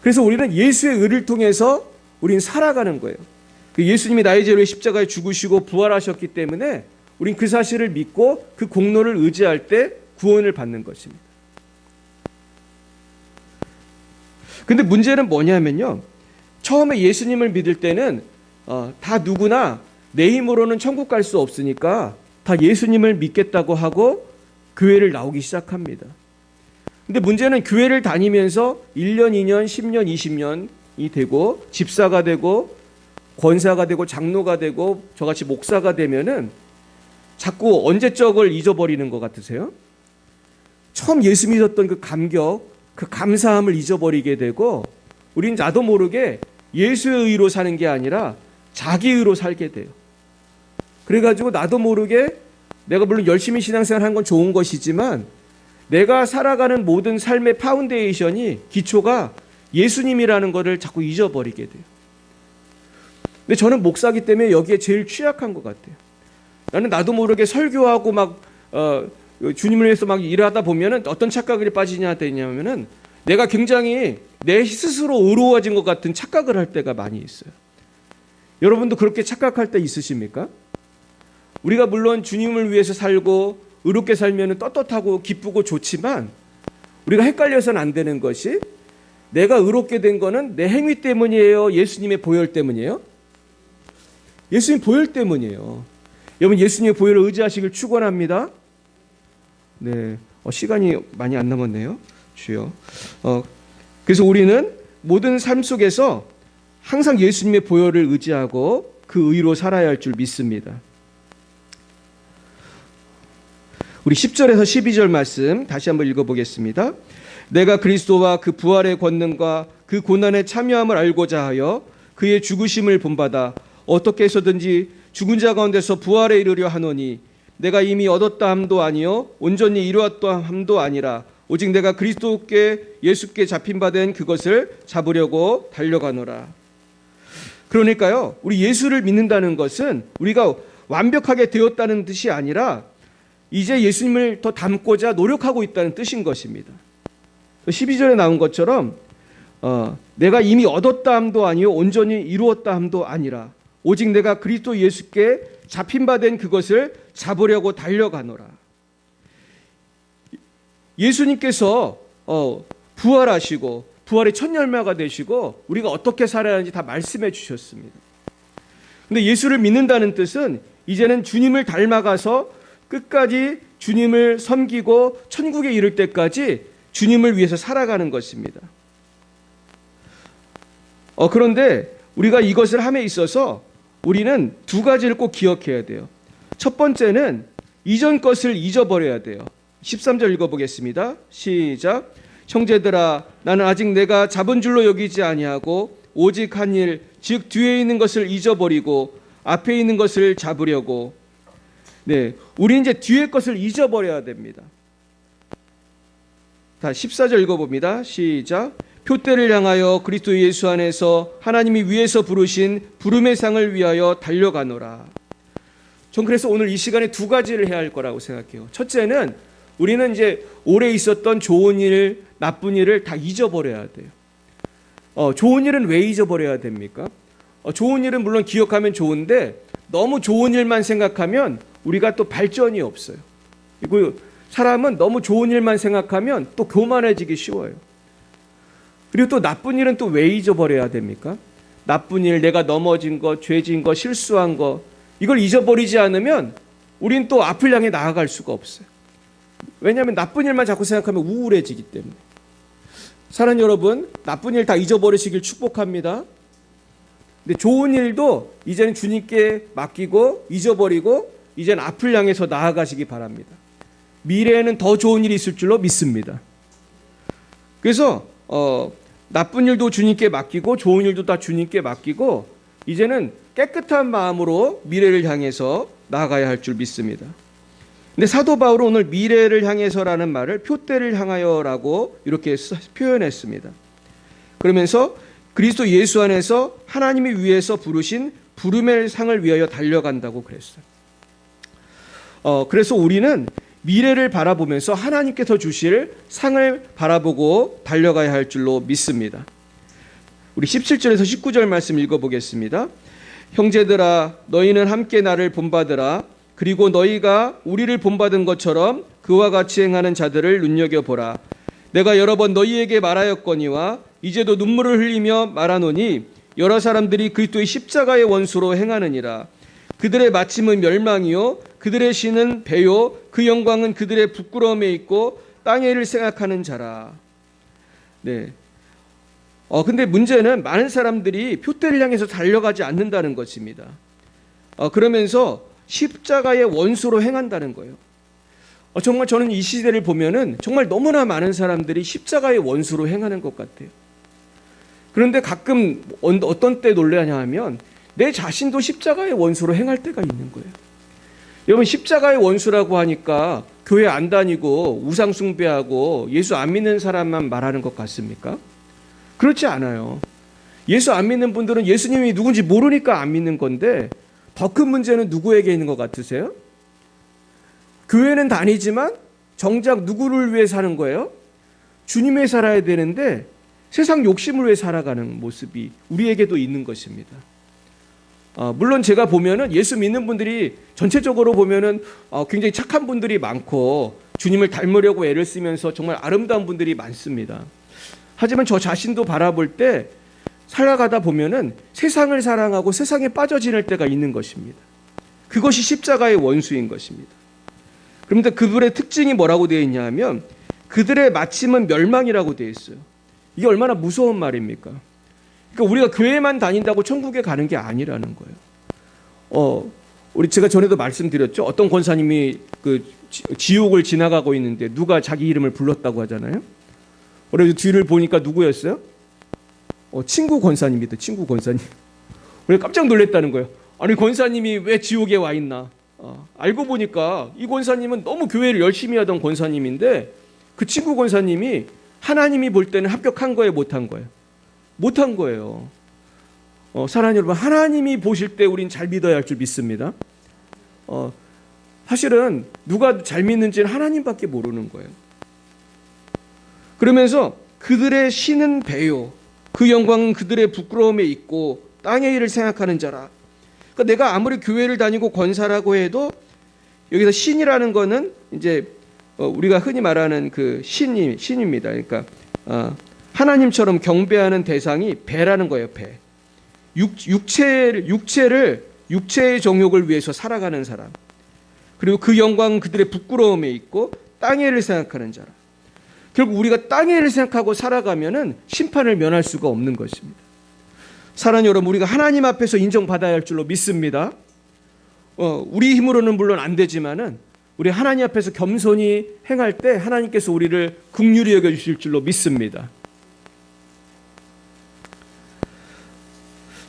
그래서 우리는 예수의 의를 통해서 우리는 살아가는 거예요. 예수님이 나의 죄를 십자가에 죽으시고 부활하셨기 때문에 우린 그 사실을 믿고 그 공로를 의지할 때 구원을 받는 것입니다. 근데 문제는 뭐냐면요, 처음에 예수님을 믿을 때는 다 누구나 내 힘으로는 천국 갈 수 없으니까 다 예수님을 믿겠다고 하고 교회를 나오기 시작합니다. 근데 문제는 교회를 다니면서 1년, 2년, 10년, 20년이 되고 집사가 되고 권사가 되고 장로가 되고 저같이 목사가 되면은 자꾸 언제적을 잊어버리는 것 같으세요? 처음 예수 믿었던 그 감격, 그 감사함을 잊어버리게 되고, 우린 나도 모르게 예수의 의로 사는 게 아니라 자기 의로 살게 돼요. 그래가지고 나도 모르게 내가 물론 열심히 신앙생활 하는 건 좋은 것이지만 내가 살아가는 모든 삶의 파운데이션이, 기초가 예수님이라는 것을 자꾸 잊어버리게 돼요. 근데 저는 목사기 때문에 여기에 제일 취약한 것 같아요. 나는 나도 모르게 설교하고 막 주님을 위해서 막 일하다 보면은 어떤 착각을 빠지냐 되냐면은 내가 굉장히 내 스스로 의로워진 것 같은 착각을 할 때가 많이 있어요. 여러분도 그렇게 착각할 때 있으십니까? 우리가 물론 주님을 위해서 살고 의롭게 살면 떳떳하고 기쁘고 좋지만 우리가 헷갈려서는 안 되는 것이, 내가 의롭게 된 거는 내 행위 때문이에요? 예수님의 보혈 때문이에요? 예수님 보혈 때문이에요. 여러분 예수님의 보혈을 의지하시길 축원합니다. 네, 시간이 많이 안 남았네요. 주여. 그래서 우리는 모든 삶 속에서 항상 예수님의 보혈을 의지하고 그 의로 살아야 할 줄 믿습니다. 우리 10절에서 12절 말씀 다시 한번 읽어보겠습니다. 내가 그리스도와 그 부활의 권능과 그 고난에 참여함을 알고자 하여 그의 죽으심을 본받아 어떻게 해서든지 죽은 자 가운데서 부활에 이르려 하노니 내가 이미 얻었다 함도 아니요 온전히 이루었다 함도 아니라 오직 내가 그리스도께 예수께 잡힌 바 된 그것을 잡으려고 달려가노라. 그러니까요, 우리 예수를 믿는다는 것은 우리가 완벽하게 되었다는 뜻이 아니라 이제 예수님을 더 닮고자 노력하고 있다는 뜻인 것입니다. 12절에 나온 것처럼 내가 이미 얻었다 함도 아니요 온전히 이루었다 함도 아니라 오직 내가 그리스도 예수께 잡힌 바 된 그것을 잡으려고 달려가노라. 예수님께서 부활하시고 부활의 첫 열매가 되시고 우리가 어떻게 살아야 하는지 다 말씀해 주셨습니다. 근데 예수를 믿는다는 뜻은 이제는 주님을 닮아가서 끝까지 주님을 섬기고 천국에 이를 때까지 주님을 위해서 살아가는 것입니다. 그런데 우리가 이것을 함에 있어서 우리는 두 가지를 꼭 기억해야 돼요. 첫 번째는 이전 것을 잊어버려야 돼요. 13절 읽어보겠습니다. 시작. 형제들아 나는 아직 내가 잡은 줄로 여기지 아니하고 오직 한 일 즉 뒤에 있는 것을 잊어버리고 앞에 있는 것을 잡으려고. 네, 우리 이제 뒤에 것을 잊어버려야 됩니다. 다 14절 읽어봅니다. 시작. 표대를 향하여 그리스도 예수 안에서 하나님이 위에서 부르신 부름의 상을 위하여 달려가노라. 전 그래서 오늘 이 시간에 두 가지를 해야 할 거라고 생각해요. 첫째는 우리는 이제 오래 있었던 좋은 일, 나쁜 일을 다 잊어버려야 돼요. 좋은 일은 왜 잊어버려야 됩니까? 좋은 일은 물론 기억하면 좋은데 너무 좋은 일만 생각하면 우리가 또 발전이 없어요. 그리고 사람은 너무 좋은 일만 생각하면 또 교만해지기 쉬워요. 그리고 또 나쁜 일은 또 왜 잊어버려야 됩니까? 나쁜 일, 내가 넘어진 거, 죄진 거, 실수한 거, 이걸 잊어버리지 않으면 우린 또 앞을 향해 나아갈 수가 없어요. 왜냐하면 나쁜 일만 자꾸 생각하면 우울해지기 때문에. 사랑하는 여러분, 나쁜 일 다 잊어버리시길 축복합니다. 근데 좋은 일도 이제는 주님께 맡기고 잊어버리고 이제는 앞을 향해서 나아가시기 바랍니다. 미래에는 더 좋은 일이 있을 줄로 믿습니다. 그래서 나쁜 일도 주님께 맡기고 좋은 일도 다 주님께 맡기고 이제는 깨끗한 마음으로 미래를 향해서 나아가야 할 줄 믿습니다. 근데 사도 바울은 오늘 미래를 향해서라는 말을 표대를 향하여라고 이렇게 표현했습니다. 그러면서 그리스도 예수 안에서 하나님이 위에서 부르신 부름의 상을 위하여 달려간다고 그랬어요. 그래서 우리는 미래를 바라보면서 하나님께서 주실 상을 바라보고 달려가야 할 줄로 믿습니다. 우리 17절에서 19절 말씀 읽어보겠습니다. 형제들아 너희는 함께 나를 본받으라. 그리고 너희가 우리를 본받은 것처럼 그와 같이 행하는 자들을 눈여겨보라. 내가 여러 번 너희에게 말하였거니와 이제도 눈물을 흘리며 말하노니 여러 사람들이 그리스도의 십자가의 원수로 행하느니라. 그들의 마침은 멸망이요 그들의 신은 배요 그 영광은 그들의 부끄러움에 있고 땅의 일을 생각하는 자라. 네. 근데 문제는 많은 사람들이 표대를 향해서 달려가지 않는다는 것입니다. 그러면서 십자가의 원수로 행한다는 거예요. 정말 저는 이 시대를 보면은 정말 너무나 많은 사람들이 십자가의 원수로 행하는 것 같아요. 그런데 가끔 어떤 때 놀라냐 하면 내 자신도 십자가의 원수로 행할 때가 있는 거예요. 여러분 십자가의 원수라고 하니까 교회 안 다니고 우상 숭배하고 예수 안 믿는 사람만 말하는 것 같습니까? 그렇지 않아요. 예수 안 믿는 분들은 예수님이 누군지 모르니까 안 믿는 건데 더 큰 문제는 누구에게 있는 것 같으세요? 교회는 다니지만 정작 누구를 위해 사는 거예요? 주님 위해 살아야 되는데 세상 욕심을 위해 살아가는 모습이 우리에게도 있는 것입니다. 물론 제가 보면은 예수 믿는 분들이 전체적으로 보면은 굉장히 착한 분들이 많고 주님을 닮으려고 애를 쓰면서 정말 아름다운 분들이 많습니다. 하지만 저 자신도 바라볼 때 살아가다 보면은 세상을 사랑하고 세상에 빠져 지낼 때가 있는 것입니다. 그것이 십자가의 원수인 것입니다. 그런데 그들의 특징이 뭐라고 되어 있냐 하면 그들의 마침은 멸망이라고 되어 있어요. 이게 얼마나 무서운 말입니까? 그러니까 우리가 교회만 다닌다고 천국에 가는 게 아니라는 거예요. 우리 제가 전에도 말씀드렸죠. 어떤 권사님이 그 지옥을 지나가고 있는데 누가 자기 이름을 불렀다고 하잖아요. 그래서 뒤를 보니까 누구였어요? 친구 권사님이다. 친구 권사님. 우리가 깜짝 놀랐다는 거예요. 아니 권사님이 왜 지옥에 와 있나? 알고 보니까 이 권사님은 너무 교회를 열심히 하던 권사님인데 그 친구 권사님이 하나님이 볼 때는 합격한 거예요, 못한 거예요? 못한 거예요. 사랑하는 여러분, 하나님이 보실 때 우린 잘 믿어야 할 줄 믿습니다. 사실은 누가 잘 믿는지는 하나님밖에 모르는 거예요. 그러면서 그들의 신은 배요, 그 영광은 그들의 부끄러움에 있고 땅의 일을 생각하는 자라. 그러니까 내가 아무리 교회를 다니고 권사라고 해도 여기서 신이라는 거는 이제 우리가 흔히 말하는 그 신입니다. 그러니까 하나님처럼 경배하는 대상이 배라는 거예요. 배. 육체의 정욕을 위해서 살아가는 사람. 그리고 그 영광은 그들의 부끄러움에 있고 땅의 일을 생각하는 자라. 결국 우리가 땅의 일을 생각하고 살아가면은 심판을 면할 수가 없는 것입니다. 사랑하는 여러분, 우리가 하나님 앞에서 인정받아야 할 줄로 믿습니다. 우리 힘으로는 물론 안 되지만은 우리 하나님 앞에서 겸손히 행할 때 하나님께서 우리를 긍휼히 여겨주실 줄로 믿습니다.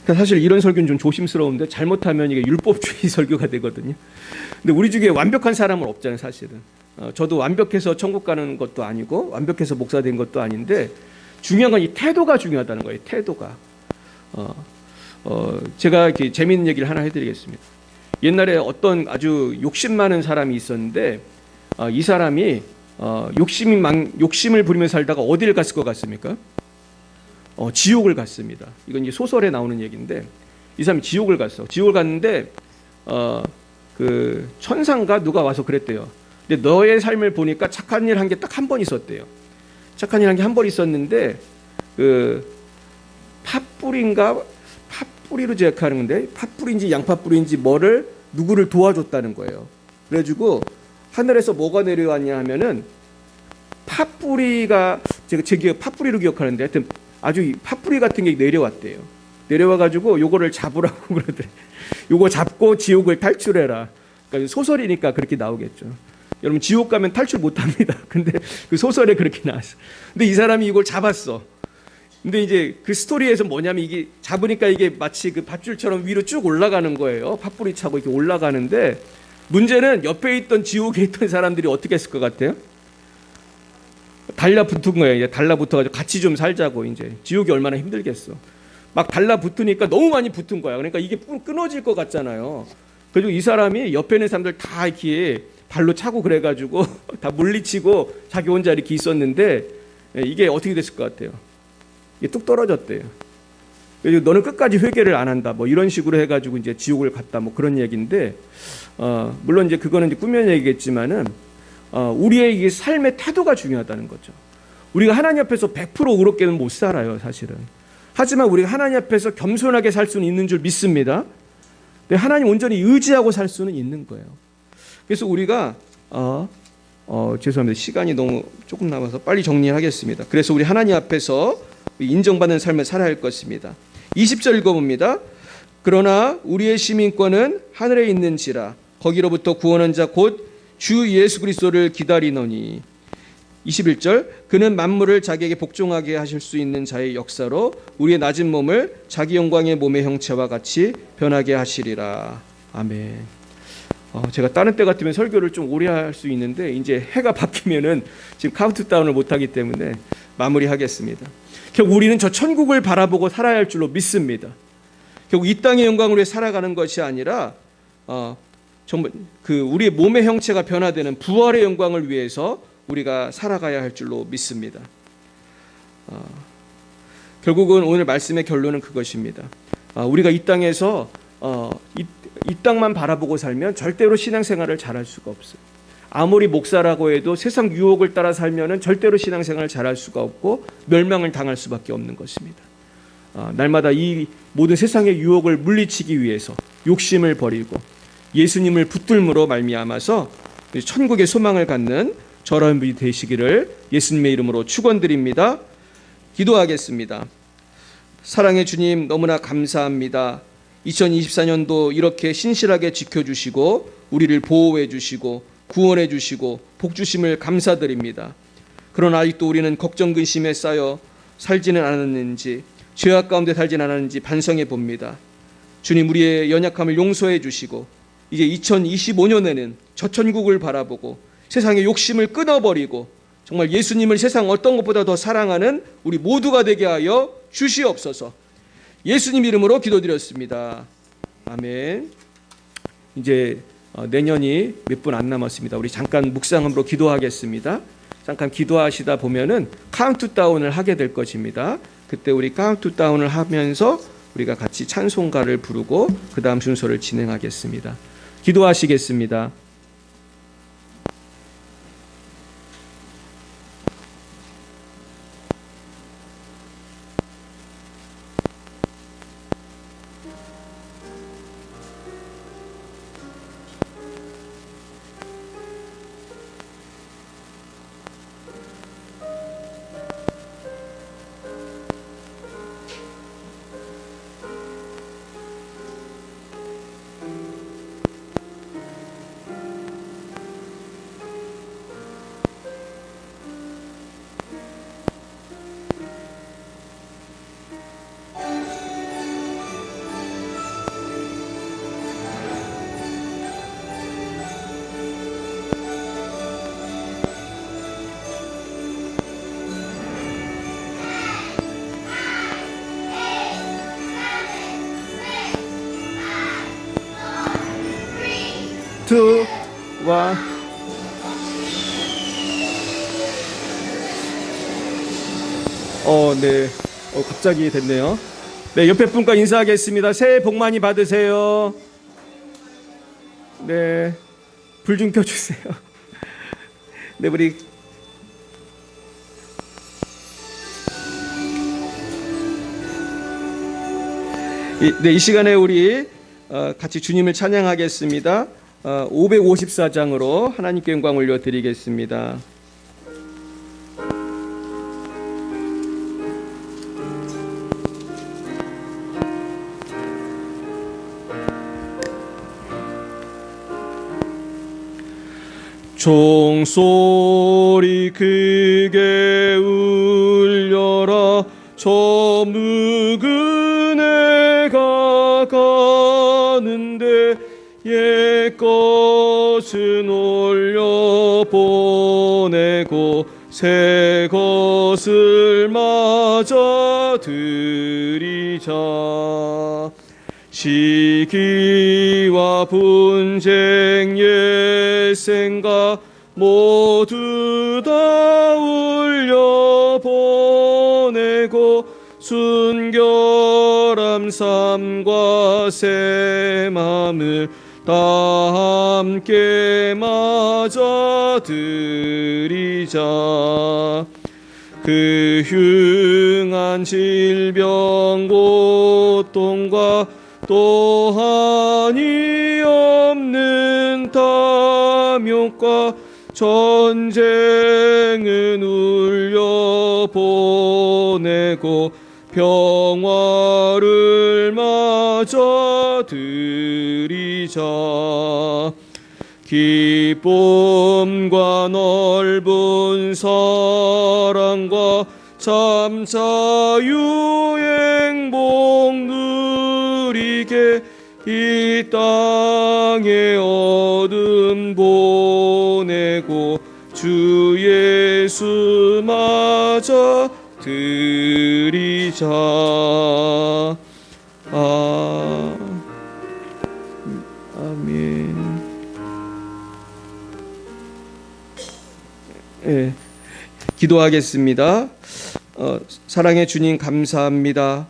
사실 이런 설교는 좀 조심스러운데 잘못하면 이게 율법주의 설교가 되거든요. 근데 우리 중에 완벽한 사람은 없잖아요, 사실은. 저도 완벽해서 천국 가는 것도 아니고 완벽해서 목사 된 것도 아닌데 중요한 건 이 태도가 중요하다는 거예요. 태도가. 제가 이렇게 재미있는 얘기를 하나 해드리겠습니다. 옛날에 어떤 아주 욕심 많은 사람이 있었는데 이 사람이 욕심을 부리며 살다가 어디를 갔을 것 같습니까? 지옥을 갔습니다. 이건 이제 소설에 나오는 얘기인데 이 사람이 지옥을 갔어. 지옥을 갔는데 그 천상가 누가 와서 그랬대요. 근데 너의 삶을 보니까 착한 일 한 게 딱 한 번 있었대요. 착한 일 한 게 한 번 있었는데 그 팥뿌리로 제약하는 건데 팥뿌리인지 양파뿌리인지 누구를 도와줬다는 거예요. 그래가지고 하늘에서 뭐가 내려왔냐 하면은 팥뿌리가 제가 팥뿌리로 기억하는데 하여튼 아주 팥뿌리 같은 게 내려왔대요. 내려와가지고 요거를 잡으라고 그러더래. 요거 잡고 지옥을 탈출해라. 그러니까 소설이니까 그렇게 나오겠죠. 여러분 지옥 가면 탈출 못합니다. 근데 그 소설에 그렇게 나왔어. 근데 이 사람이 이걸 잡았어. 근데 이제 그 스토리에서 뭐냐면 이게 잡으니까 이게 마치 그 밧줄처럼 위로 쭉 올라가는 거예요. 팥뿌리 차고 이렇게 올라가는데 문제는 옆에 있던 지옥에 있던 사람들이 어떻게 했을 것 같아요? 달라붙은 거예요. 달라붙어가지고 같이 좀 살자고. 이제 지옥이 얼마나 힘들겠어. 막 달라붙으니까 너무 많이 붙은 거야. 그러니까 이게 끊어질 것 같잖아요. 그리고 이 사람이 옆에 있는 사람들 다 이렇게 발로 차고 그래가지고 다 물리치고 자기 혼자 이렇게 있었는데 이게 어떻게 됐을 것 같아요? 이게 뚝 떨어졌대요. 그리고 너는 끝까지 회개를 안 한다. 뭐 이런 식으로 해가지고 이제 지옥을 갔다. 뭐 그런 얘기인데 물론 이제 그거는 이제 꾸며낸 얘기겠지만은 우리의 이 삶의 태도가 중요하다는 거죠. 우리가 하나님 앞에서 100% 의롭게는 못 살아요, 사실은. 하지만 우리가 하나님 앞에서 겸손하게 살 수는 있는 줄 믿습니다. 근데 하나님 온전히 의지하고 살 수는 있는 거예요. 그래서 우리가 죄송합니다. 시간이 너무 조금 남아서 빨리 정리하겠습니다. 그래서 우리 하나님 앞에서 인정받는 삶을 살아야 할 것입니다. 20절 읽어봅니다. 그러나 우리의 시민권은 하늘에 있는지라 거기로부터 구원한 자 곧 주 예수 그리스도를 기다리노니. 21절 그는 만물을 자기에게 복종하게 하실 수 있는 자의 역사로 우리의 낮은 몸을 자기 영광의 몸의 형체와 같이 변하게 하시리라. 아멘. 제가 다른 때 같으면 설교를 좀 오래 할 수 있는데 이제 해가 바뀌면은 지금 카운트다운을 못하기 때문에 마무리하겠습니다. 결국 우리는 저 천국을 바라보고 살아야 할 줄로 믿습니다. 결국 이 땅의 영광을 위해 살아가는 것이 아니라 정말 그 우리의 몸의 형체가 변화되는 부활의 영광을 위해서 우리가 살아가야 할 줄로 믿습니다. 결국은 오늘 말씀의 결론은 그것입니다. 우리가 이 땅에서 이 땅만 바라보고 살면 절대로 신앙생활을 잘할 수가 없어요. 아무리 목사라고 해도 세상 유혹을 따라 살면은 절대로 신앙생활을 잘할 수가 없고 멸망을 당할 수밖에 없는 것입니다. 날마다 이 모든 세상의 유혹을 물리치기 위해서 욕심을 버리고 예수님을 붙들므로 말미암아서 천국의 소망을 갖는 저런 분이 되시기를 예수님의 이름으로 축원드립니다. 기도하겠습니다. 사랑의 주님, 너무나 감사합니다. 2024년도 이렇게 신실하게 지켜주시고 우리를 보호해 주시고 구원해 주시고 복 주심을 감사드립니다. 그러나 아직도 우리는 걱정 근심에 쌓여 살지는 않았는지, 죄악 가운데 살지는 않았는지 반성해 봅니다. 주님, 우리의 연약함을 용서해 주시고 이제 2025년에는 저 천국을 바라보고 세상의 욕심을 끊어버리고 정말 예수님을 세상 어떤 것보다 더 사랑하는 우리 모두가 되게 하여 주시옵소서. 예수님 이름으로 기도드렸습니다. 아멘. 이제 내년이 몇 분 안 남았습니다. 우리 잠깐 묵상함으로 기도하겠습니다. 잠깐 기도하시다 보면은 카운트다운을 하게 될 것입니다. 그때 우리 카운트다운을 하면서 우리가 같이 찬송가를 부르고 그 다음 순서를 진행하겠습니다. 기도하시겠습니다. 와. 네. 갑자기 됐네요. 네, 옆에 분과 인사하겠습니다. 새해 복 많이 받으세요. 네. 불 좀 켜주세요. 네, 우리 이 시간에 우리 같이 주님을 찬양하겠습니다. 554장으로 하나님께 영광 올려드리겠습니다. 종소리 크게 울려라, 저 묵은 해가 가는데 옛 것은 올려보내고 새 것을 맞아 들이자. 시기와 분쟁 옛생각 모두 다 올려보내고 순결함 삶과 새 마음을 다 함께 맞아 들이자. 그 흉한 질병 고통과 또 한이 없는 탐욕과 전쟁은 울려보내고 평화를 맞아 들이자. 기쁨과 넓은 사랑과 참 자유 행복 누리게 이 땅에 어둠 보내고 주 예수 맞아 들이자. 아멘. 네, 기도하겠습니다. 사랑의 주님 감사합니다.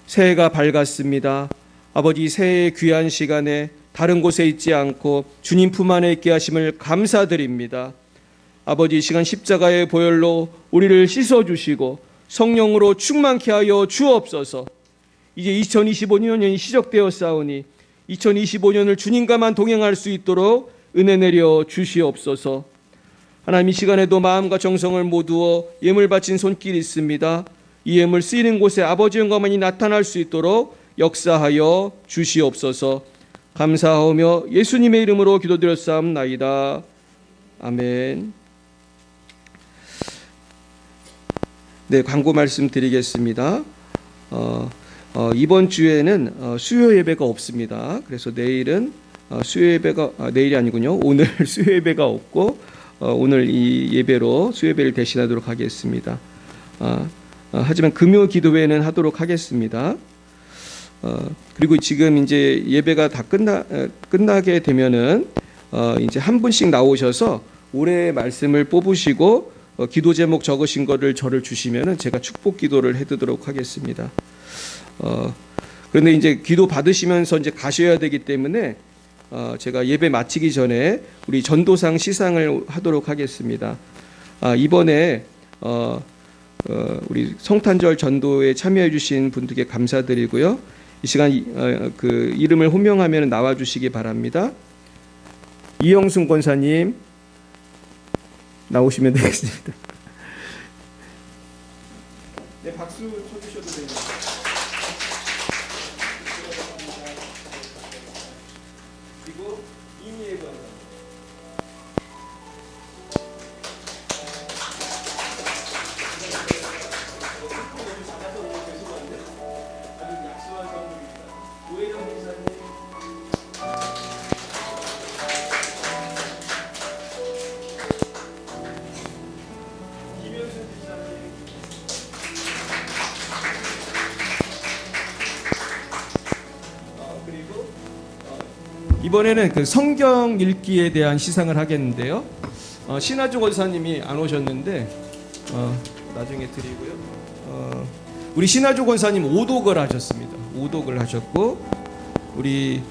새해가 밝았습니다. 아버지, 새해의 귀한 시간에 다른 곳에 있지 않고 주님 품 안에 있게 하심을 감사드립니다. 아버지, 이 시간 십자가의 보혈로 우리를 씻어주시고 성령으로 충만케 하여 주옵소서. 이제 2025년이 시작되었사오니 2025년을 주님과만 동행할 수 있도록 은혜 내려 주시옵소서. 하나님, 이 시간에도 마음과 정성을 모두어 예물 바친 손길이 있습니다. 이 예물 쓰이는 곳에 아버지 영광만이 나타날 수 있도록 역사하여 주시옵소서. 감사하며 예수님의 이름으로 기도드렸사옵나이다. 아멘. 네, 광고 말씀드리겠습니다. 이번 주에는 수요 예배가 없습니다. 그래서 내일은 수요 예배가 내일이 아니군요. 오늘 수요 예배가 없고 오늘 이 예배로 수요 예배를 대신하도록 하겠습니다. 하지만 금요 기도회는 하도록 하겠습니다. 그리고 지금 이제 예배가 다 끝나게 되면은 이제 한 분씩 나오셔서 올해의 말씀을 뽑으시고 기도 제목 적으신 거를 저를 주시면은 제가 축복 기도를 해드리도록 하겠습니다. 그런데 이제 기도 받으시면서 이제 가셔야 되기 때문에 제가 예배 마치기 전에 우리 전도상 시상을 하도록 하겠습니다. 이번에 우리 성탄절 전도에 참여해 주신 분들께 감사드리고요. 이 시간 그 이름을 호명하면 나와 주시기 바랍니다. 이영순 권사님 나오시면 되겠습니다. 네, 박수 쳐주셔도 됩니다. 그리고 이미애 권사. 이번에는 그 성경 읽기에 대한 시상을 하겠는데요. 신하주 권사님이 안 오셨는데 나중에 드리고요. 우리 신하주 권사님 오독을 하셨습니다. 오독을 하셨고 우리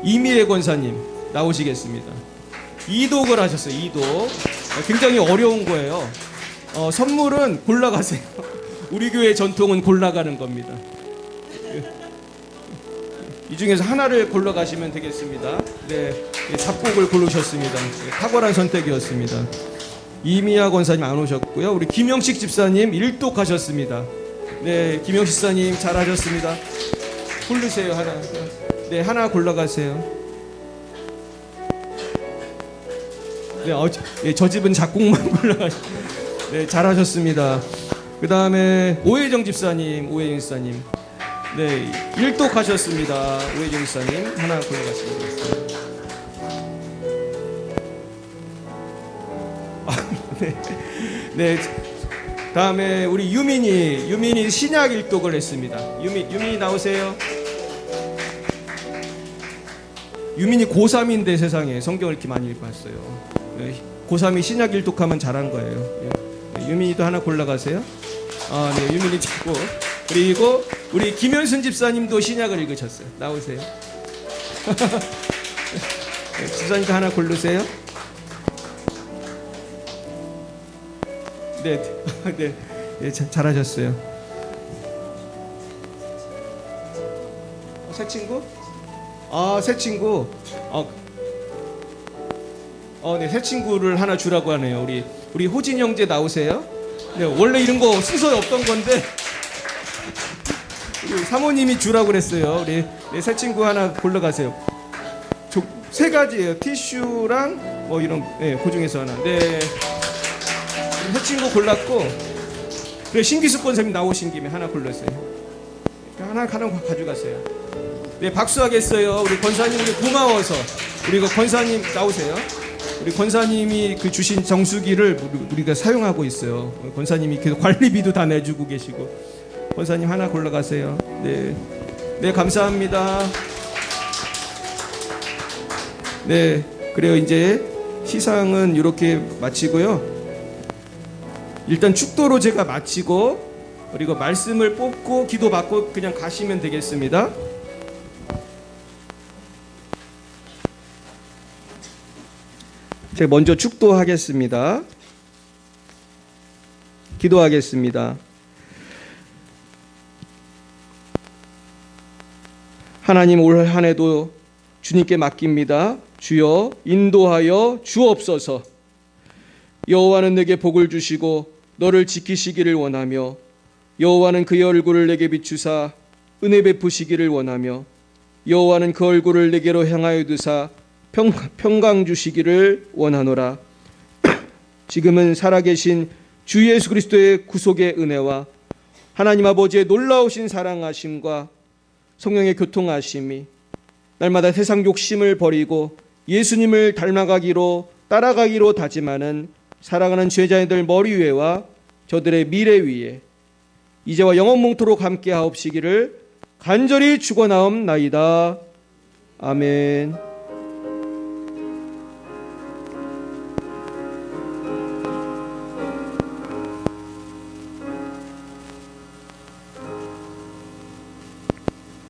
이미애 권사님 나오시겠습니다. 이독을 하셨어요. 이독. 굉장히 어려운 거예요. 선물은 골라가세요. 우리 교회 전통은 골라가는 겁니다. 이 중에서 하나를 골라가시면 되겠습니다. 네, 작곡을 고르셨습니다. 탁월한 선택이었습니다. 이미아 권사님 안 오셨고요. 우리 김영식 집사님 일독하셨습니다. 네, 김영식 집사님 잘하셨습니다. 고르세요. 하나. 네, 하나 골라가세요. 네, 저 집은 작곡만 골라가시고. 네, 잘하셨습니다. 그 다음에 오혜정 집사님, 네, 일독하셨습니다. 오혜정 집사님 하나 골라가시면 되겠습니다. 네. 다음에 우리 유민이 신약 일독을 했습니다. 유민이 나오세요. 유민이 고3인데 세상에 성경을 이렇게 많이 읽고 왔어요. 네, 고3이 신약 일독하면 잘한 거예요. 네, 유민이도 하나 골라가세요. 네, 유민이 찍고. 그리고 우리 김현순 집사님도 신약을 읽으셨어요. 나오세요. 네, 집사님도 하나 고르세요. 네, 네, 잘하셨어요. 새 친구? 새 친구. 네, 새 친구를 하나 주라고 하네요. 우리 호진 형제 나오세요. 네, 원래 이런 거 순서에 없던 건데 우리 사모님이 주라고 그랬어요. 우리 네, 새 친구 하나 골라가세요. 세 가지예요. 티슈랑 뭐 이런 그 중에서 하나. 네. 새 친구 골랐고, 그래 신기숙 권사님 나오신 김에 하나 골랐어요. 하나 가져가세요. 네, 박수하겠어요. 우리 권사님 우리 고마워서 우리 그 권사님 나오세요. 우리 권사님이 그 주신 정수기를 우리가 사용하고 있어요. 권사님이 계속 관리비도 다 내주고 계시고. 권사님 하나 골라가세요. 네, 네 감사합니다. 네, 그래요. 이제 시상은 이렇게 마치고요. 일단 축도로 제가 마치고 그리고 말씀을 뽑고 기도 받고 그냥 가시면 되겠습니다. 제가 먼저 축도하겠습니다. 기도하겠습니다. 하나님, 올 한 해도 주님께 맡깁니다. 주여 인도하여 주옵소서. 여호와는 내게 복을 주시고 너를 지키시기를 원하며 여호와는 그의 얼굴을 내게 비추사 은혜 베푸시기를 원하며 여호와는 그 얼굴을 내게로 향하여 두사 평강 주시기를 원하노라. 지금은 살아계신 주 예수 그리스도의 구속의 은혜와 하나님 아버지의 놀라우신 사랑하심과 성령의 교통하심이 날마다 세상 욕심을 버리고 예수님을 닮아가기로 따라가기로 다짐하는 살아가는 제자들 머리 위에와 저들의 미래 위에 이제와 영원몽토록 함께 하옵시기를 간절히 축원하옵나이다. 아멘.